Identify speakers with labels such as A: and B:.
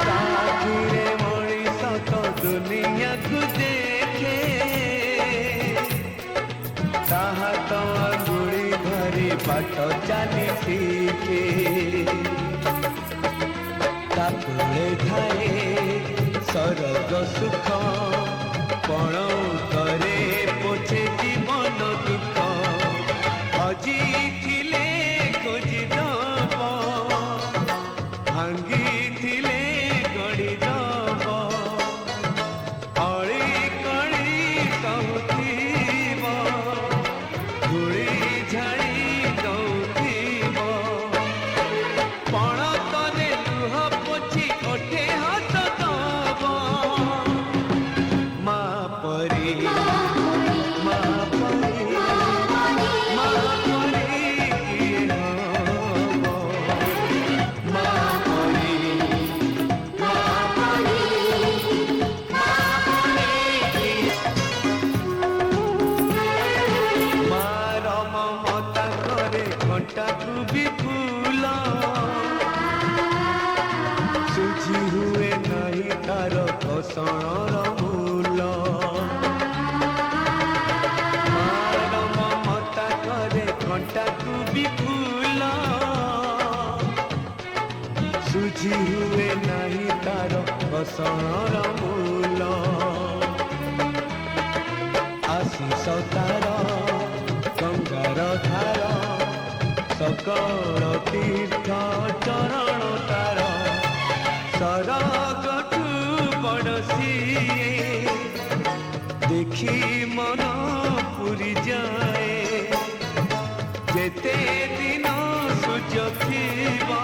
A: साखीरे मଣିଷ तो दुनिया को देखे ताहा तो अंगुड़ी धरी बाट चली सीखे ताकुले थाए सरग सुख पण करे पोछे जीवन दुख हजी थिले खोजी दब भांगी थिले गड़ी दब अड़ी कड़ी कहूब धूली झाड़ी दौब पण तले लुह पोछी ओठे हाथ दब माँ परी माँ परी माँ परी किए हब माँ परी माँ परी मार ममता करे घंटा को भी फूल सुझी हुए नहीं तार घसणर मूल मार ममता करे घंटा को भी फूल सुझी हुए नहीं तार घसणर मूल आशीष तार गंगार धार सकल तीर्थ चरण तार सरगठू बड़ सिए देखी मन पुरी जाए जेते दिन सूर्य थिबा